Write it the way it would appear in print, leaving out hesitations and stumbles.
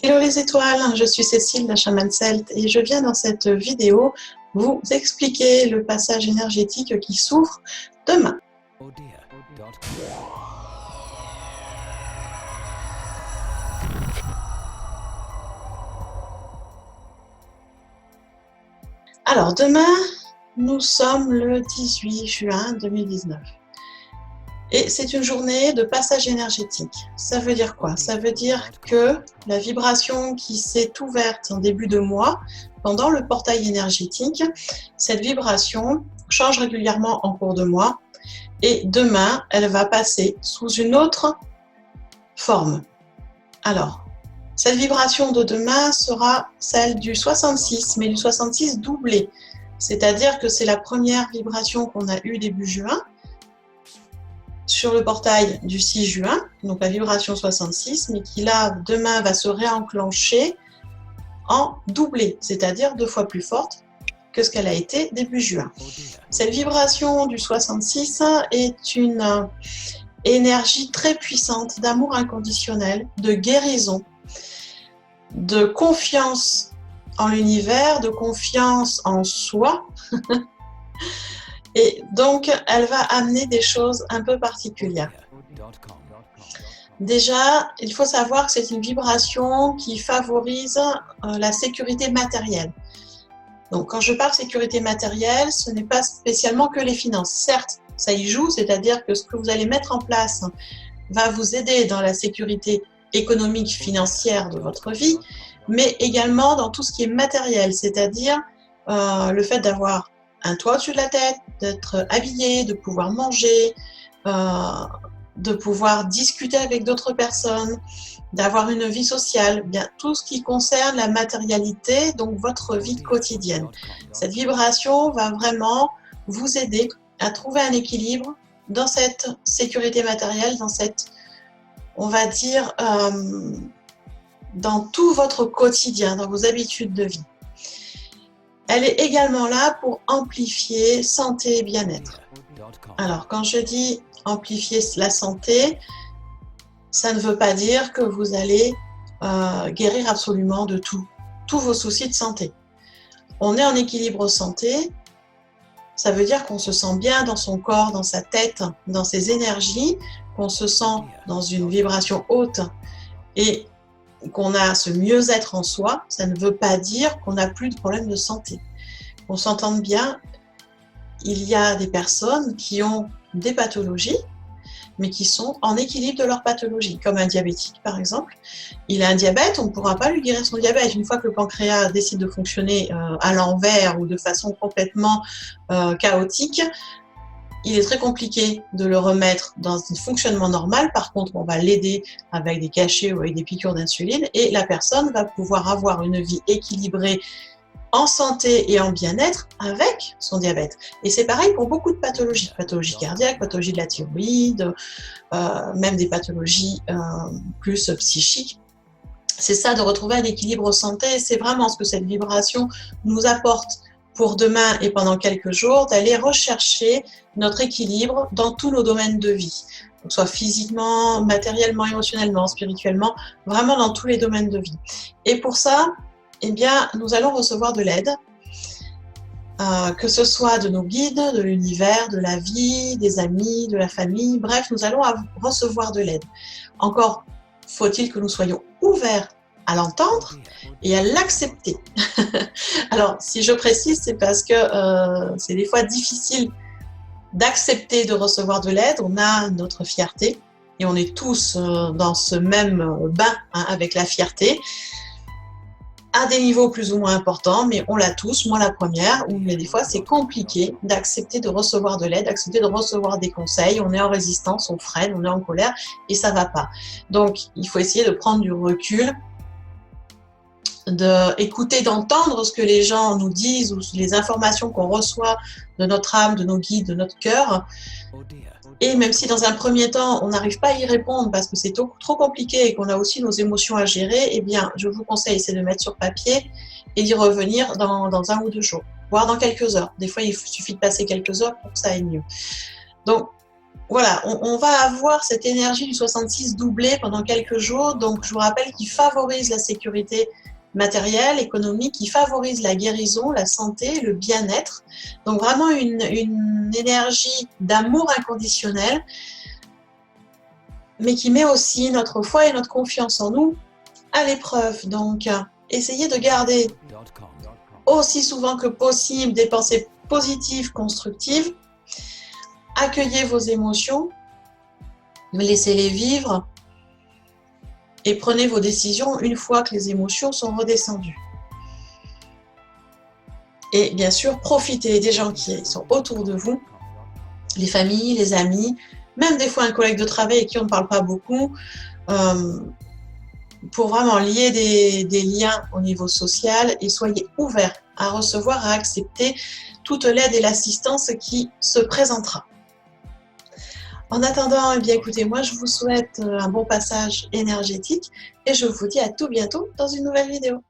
Hello les étoiles, je suis Cécile, la chamane celte, et je viens dans cette vidéo vous expliquer le passage énergétique qui s'ouvre demain. Alors demain, nous sommes le 18 juin 2019. Et c'est une journée de passage énergétique. Ça veut dire quoi? Ça veut dire que la vibration qui s'est ouverte en début de mois, pendant le portail énergétique, cette vibration change régulièrement en cours de mois. Et demain, elle va passer sous une autre forme. Alors, cette vibration de demain sera celle du 66, mais du 66 doublé. C'est-à-dire que c'est la première vibration qu'on a eue début juin, sur le portail du 6 juin, donc la vibration 66, mais qui là, demain, va se réenclencher en doublé, c'est-à-dire 2 fois plus forte que ce qu'elle a été début juin. Cette vibration du 66 est une énergie très puissante d'amour inconditionnel, de guérison, de confiance en l'univers, de confiance en soi. Et donc, elle va amener des choses un peu particulières. Déjà, il faut savoir que c'est une vibration qui favorise la sécurité matérielle. Donc, quand je parle sécurité matérielle, ce n'est pas spécialement que les finances. Certes, ça y joue, c'est-à-dire que ce que vous allez mettre en place va vous aider dans la sécurité économique, financière de votre vie, mais également dans tout ce qui est matériel, c'est-à-dire le fait d'avoir un toit au-dessus de la tête, d'être habillé, de pouvoir manger, de pouvoir discuter avec d'autres personnes, d'avoir une vie sociale, bien tout ce qui concerne la matérialité, donc votre vie quotidienne. Cette vibration va vraiment vous aider à trouver un équilibre dans cette sécurité matérielle, dans cette, on va dire, dans tout votre quotidien, dans vos habitudes de vie. Elle est également là pour amplifier santé et bien-être. Alors, quand je dis amplifier la santé, ça ne veut pas dire que vous allez guérir absolument de tout, tous vos soucis de santé. On est en équilibre santé, ça veut dire qu'on se sent bien dans son corps, dans sa tête, dans ses énergies, qu'on se sent dans une vibration haute et qu'on a ce mieux-être en soi. Ça ne veut pas dire qu'on n'a plus de problème de santé. On s'entende bien, il y a des personnes qui ont des pathologies, mais qui sont en équilibre de leur pathologie, comme un diabétique par exemple. Il a un diabète, on ne pourra pas lui guérir son diabète. Une fois que le pancréas décide de fonctionner à l'envers ou de façon complètement chaotique, il est très compliqué de le remettre dans un fonctionnement normal. Par contre, on va l'aider avec des cachets ou avec des piqûres d'insuline et la personne va pouvoir avoir une vie équilibrée en santé et en bien-être avec son diabète. Et c'est pareil pour beaucoup de pathologies cardiaques, pathologies de la thyroïde, même des pathologies plus psychiques. C'est ça, de retrouver un équilibre santé. C'est vraiment ce que cette vibration nous apporte pour demain et pendant quelques jours, d'aller rechercher notre équilibre dans tous nos domaines de vie, que ce soit physiquement, matériellement, émotionnellement, spirituellement, vraiment dans tous les domaines de vie. Et pour ça, eh bien, nous allons recevoir de l'aide, que ce soit de nos guides, de l'univers, de la vie, des amis, de la famille, bref, nous allons recevoir de l'aide. Encore faut-il que nous soyons ouverts à l'entendre et à l'accepter. Alors, si je précise, c'est parce que c'est des fois difficile d'accepter de recevoir de l'aide. On a notre fierté et on est tous dans ce même bain avec la fierté, à des niveaux plus ou moins importants, mais on l'a tous, moi la première, où mais des fois c'est compliqué d'accepter de recevoir de l'aide, d'accepter de recevoir des conseils, on est en résistance, on freine, on est en colère et ça va pas. Donc il faut essayer de prendre du recul, d'écouter, d'entendre ce que les gens nous disent ou les informations qu'on reçoit de notre âme, de nos guides, de notre cœur. Et même si dans un premier temps, on n'arrive pas à y répondre parce que c'est trop compliqué et qu'on a aussi nos émotions à gérer, eh bien, je vous conseille, c'est de mettre sur papier et d'y revenir dans 1 ou 2 jours, voire dans quelques heures. Des fois, il suffit de passer quelques heures pour que ça aille mieux. Donc, voilà, on va avoir cette énergie du 66 doublée pendant quelques jours. Donc, je vous rappelle qu'il favorise la sécurité matérielle, économique, qui favorise la guérison, la santé, le bien-être. Donc, vraiment une énergie d'amour inconditionnel, mais qui met aussi notre foi et notre confiance en nous à l'épreuve. Donc, essayez de garder aussi souvent que possible des pensées positives, constructives. Accueillez vos émotions, laissez-les vivre et prenez vos décisions une fois que les émotions sont redescendues. Et bien sûr, profitez des gens qui sont autour de vous, les familles, les amis, même des fois un collègue de travail avec qui on ne parle pas beaucoup, pour vraiment lier des liens au niveau social et soyez ouverts à recevoir, à accepter toute l'aide et l'assistance qui se présentera. En attendant, eh bien, écoutez, moi je vous souhaite un bon passage énergétique et je vous dis à tout bientôt dans une nouvelle vidéo.